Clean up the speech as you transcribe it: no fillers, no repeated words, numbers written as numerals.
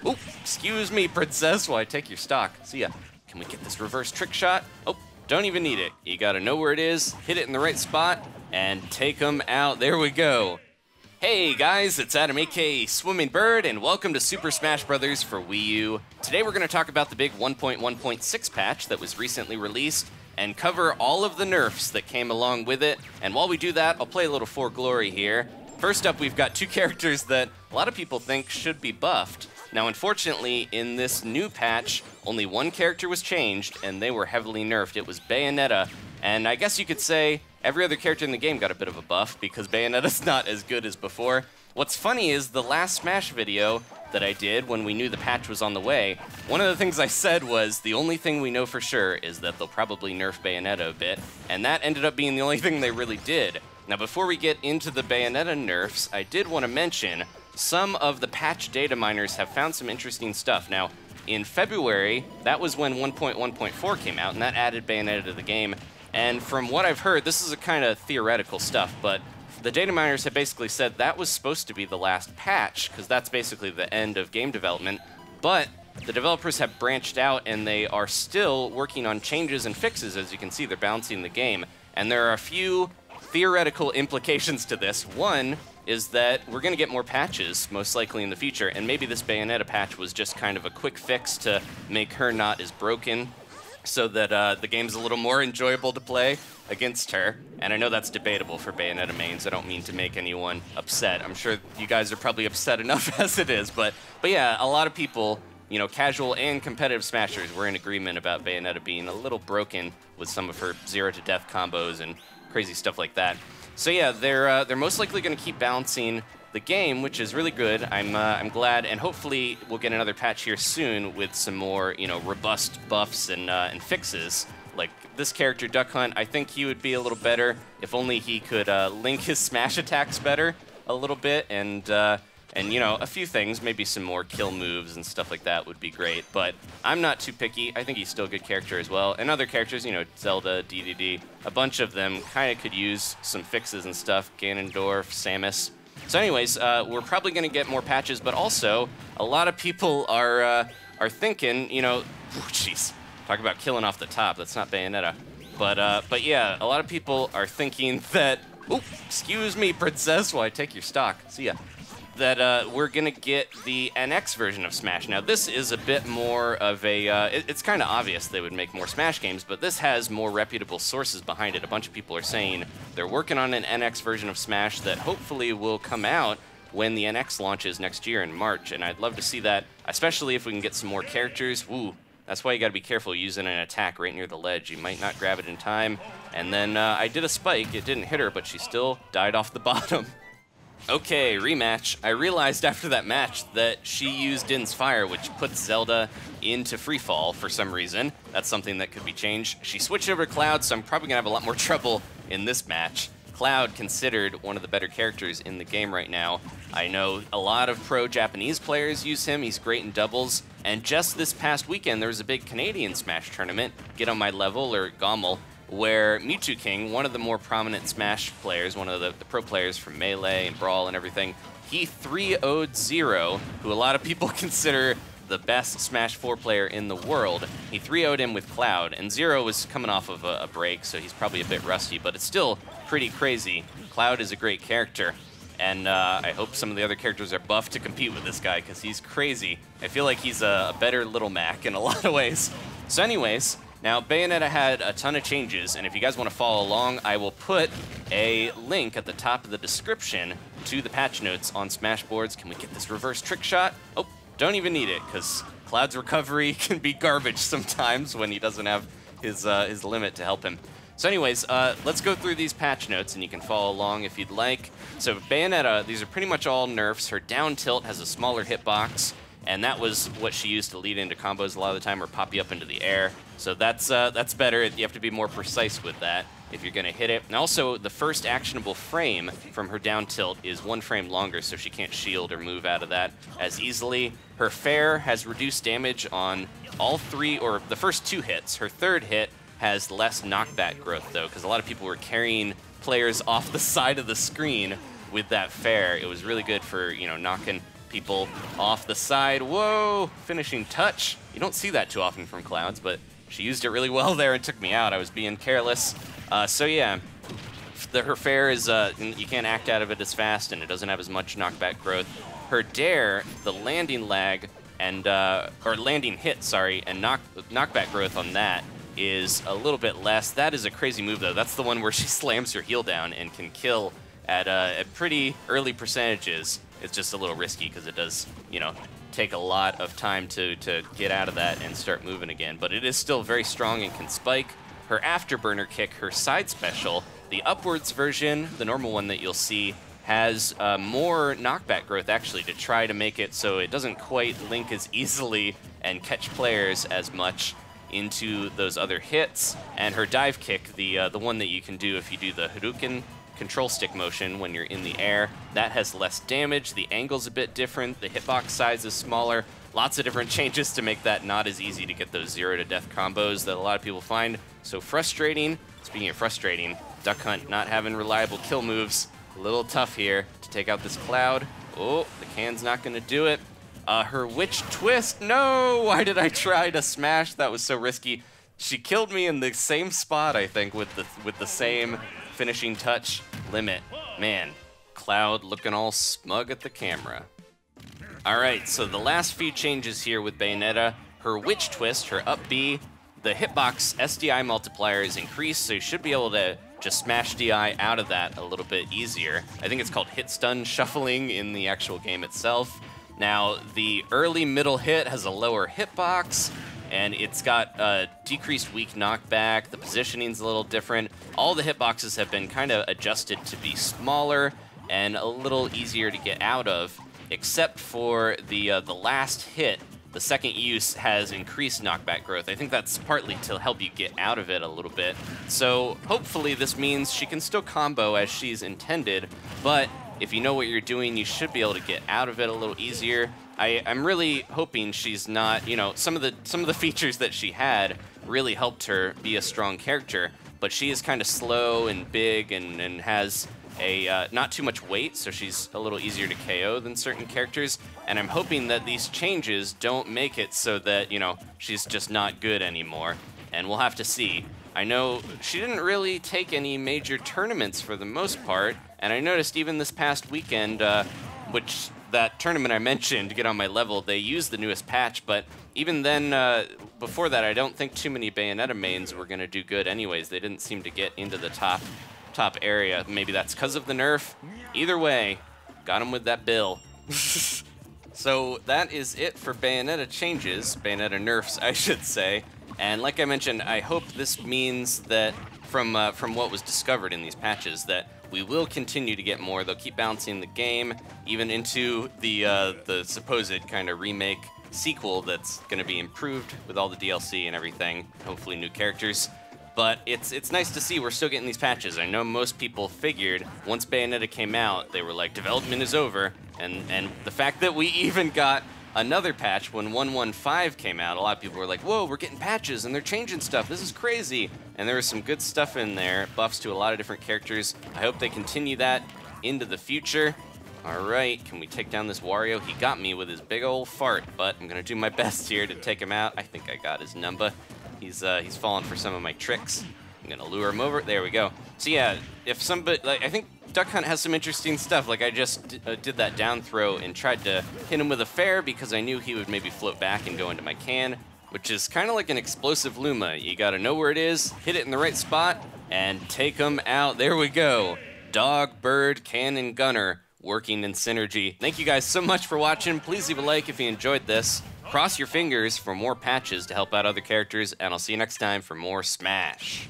Oop, excuse me, princess, while I take your stock. See ya. Can we get this reverse trick shot? Oh, don't even need it. You gotta know where it is, hit it in the right spot, and take them out. There we go. Hey guys, it's Adam aka Swimming Bird, and welcome to Super Smash Bros. For Wii U. Today we're going to talk about the big 1.1.6 patch that was recently released, and cover all of the nerfs that came along with it. And while we do that, I'll play a little For Glory here. First up, we've got two characters that a lot of people think should be buffed. Now, unfortunately, in this new patch, only one character was changed, and they were heavily nerfed. It was Bayonetta, and I guess you could say every other character in the game got a bit of a buff because Bayonetta's not as good as before. What's funny is the last Smash video that I did when we knew the patch was on the way, one of the things I said was the only thing we know for sure is that they'll probably nerf Bayonetta a bit, and that ended up being the only thing they really did. Now, before we get into the Bayonetta nerfs, I did want to mention some of the patch data miners have found some interesting stuff. Now, in February, that was when 1.1.4 came out, and that added Bayonetta to the game. And from what I've heard, this is a kind of theoretical stuff, but the data miners have basically said that was supposed to be the last patch, because that's basically the end of game development. But the developers have branched out, and they are still working on changes and fixes. As you can see, they're balancing the game. And there are a few theoretical implications to this. One is that we're going to get more patches, most likely in the future, and maybe this Bayonetta patch was just kind of a quick fix to make her not as broken, so that the game's a little more enjoyable to play against her. And I know that's debatable for Bayonetta mains. I don't mean to make anyone upset. I'm sure you guys are probably upset enough as it is, but yeah, a lot of people, you know, casual and competitive smashers, were in agreement about Bayonetta being a little broken with some of her zero to death combos and crazy stuff like that. So yeah, they're most likely going to keep balancing the game, which is really good. I'm glad, and hopefully we'll get another patch here soon with some more, you know, robust buffs and fixes. Like this character, Duck Hunt, I think he would be a little better if only he could link his smash attacks better a little bit, and you know, a few things, maybe some more kill moves and stuff like that would be great. But I'm not too picky. I think he's still a good character as well. And other characters, you know, Zelda, DDD, a bunch of them kind of could use some fixes and stuff. Ganondorf, Samus. So anyways, we're probably going to get more patches, but also a lot of people are thinking, you know, jeez, talk about killing off the top. That's not Bayonetta. But yeah, a lot of people are thinking that, oop, excuse me, princess, while I take your stock. See ya. That we're going to get the NX version of Smash. Now, this is a bit more of a... it's kind of obvious they would make more Smash games, but this has more reputable sources behind it. A bunch of people are saying they're working on an NX version of Smash that hopefully will come out when the NX launches next year in March, and I'd love to see that, especially if we can get some more characters. Woo, that's why you got to be careful using an attack right near the ledge. You might not grab it in time. And then I did a spike. It didn't hit her, but she still died off the bottom. Okay, rematch. I realized after that match that she used Din's Fire, which puts Zelda into freefall for some reason. That's something that could be changed. She switched over to Cloud, so I'm probably going to have a lot more trouble in this match. Cloud, considered one of the better characters in the game right now. I know a lot of pro Japanese players use him. He's great in doubles. And just this past weekend, there was a big Canadian Smash tournament, Get On My Level, or GOML, where Mewtwo King, one of the more prominent Smash players, one of the pro players from Melee and Brawl and everything, he 3-0'd Zero, who a lot of people consider the best Smash 4 player in the world. He 3-0'd him with Cloud, and Zero was coming off of a break, so he's probably a bit rusty, but it's still pretty crazy. Cloud is a great character, and I hope some of the other characters are buffed to compete with this guy, because he's crazy. I feel like he's a better Little Mac in a lot of ways. So anyways, now, Bayonetta had a ton of changes, and if you guys want to follow along, I will put a link at the top of the description to the patch notes on Smashboards. Can we get this reverse trick shot? Oh, don't even need it, because Cloud's recovery can be garbage sometimes when he doesn't have his limit to help him. So anyways, let's go through these patch notes, and you can follow along if you'd like. So Bayonetta, these are pretty much all nerfs. Her down tilt has a smaller hitbox, and that was what she used to lead into combos a lot of the time, or pop you up into the air. So that's better. You have to be more precise with that if you're going to hit it. And also, the first actionable frame from her down tilt is 1 frame longer, so she can't shield or move out of that as easily. Her fair has reduced damage on all 3, or the first 2 hits. Her third hit has less knockback growth, though, because a lot of people were carrying players off the side of the screen with that fair. It was really good for, you know, knocking people off the side. Whoa, finishing touch. You don't see that too often from Clouds, but she used it really well there and took me out. I was being careless. So yeah, her fair is, you can't act out of it as fast, and it doesn't have as much knockback growth. Her dare, the landing lag, and, or landing hit, sorry, and knockback growth on that is a little bit less. That is a crazy move, though. That's the one where she slams her heel down and can kill at pretty early percentages. It's just a little risky because it does, you know, take a lot of time to get out of that and start moving again. But it is still very strong and can spike. Her afterburner kick, her side special, the upwards version, the normal one that you'll see, has more knockback growth actually to try to make it so it doesn't quite link as easily and catch players as much into those other hits. And her dive kick, the one that you can do if you do the Hadouken control stick motion when you're in the air, that has less damage. The angle's a bit different. The hitbox size is smaller. Lots of different changes to make that not as easy to get those 0 to death combos that a lot of people find so frustrating. Speaking of frustrating, Duck Hunt not having reliable kill moves. A little tough here to take out this Cloud. Oh, the can's not gonna do it. Her Witch Twist, no! Why did I try to smash? That was so risky. She killed me in the same spot, I think, with the same finishing touch limit. Man, Cloud looking all smug at the camera. All right, so the last few changes here with Bayonetta. Her Witch Twist, her up B, the hitbox SDI multiplier is increased, so you should be able to just smash DI out of that a little bit easier. I think it's called hit stun shuffling in the actual game itself. Now, the early middle hit has a lower hitbox, and it's got a decreased weak knockback. The positioning's a little different. All the hitboxes have been kind of adjusted to be smaller and a little easier to get out of, except for the last hit. The second use has increased knockback growth. I think that's partly to help you get out of it a little bit. So hopefully this means she can still combo as she's intended, but if you know what you're doing, you should be able to get out of it a little easier. I'm really hoping she's not, you know, some of the features that she had really helped her be a strong character, but she is kind of slow and big and has a not too much weight, so she's a little easier to KO than certain characters. And I'm hoping that these changes don't make it so that, you know, she's just not good anymore. And we'll have to see. I know she didn't really take any major tournaments for the most part, and I noticed even this past weekend, which that tournament I mentioned to get on my level, they used the newest patch, but even then, before that, I don't think too many Bayonetta mains were going to do good anyways. They didn't seem to get into the top area. Maybe that's because of the nerf. Either way, got him with that bill. So that is it for Bayonetta changes, Bayonetta nerfs, I should say. And like I mentioned, I hope this means that from what was discovered in these patches, that we will continue to get more. They'll keep balancing the game, even into the supposed kind of remake sequel that's going to be improved with all the DLC and everything, hopefully new characters. But it's nice to see we're still getting these patches. I know most people figured once Bayonetta came out, they were like, development is over. And the fact that we even got another patch when 1.1.5 came out, a lot of people were like, whoa, we're getting patches and they're changing stuff. This is crazy. And there was some good stuff in there, buffs to a lot of different characters. I hope they continue that into the future. All right, can we take down this Wario? He got me with his big old fart, but I'm gonna do my best here to take him out. I think I got his number. He's falling for some of my tricks. I'm gonna lure him over. There we go. So yeah, if somebody, like, I think Duck Hunt has some interesting stuff. Like I just did that down throw and tried to hit him with a fair because I knew he would maybe float back and go into my can, which is kind of like an explosive Luma. You gotta know where it is, hit it in the right spot, and take him out. There we go. Dog, bird, cannon, gunner, working in synergy. Thank you guys so much for watching. Please leave a like if you enjoyed this. Cross your fingers for more patches to help out other characters, and I'll see you next time for more Smash.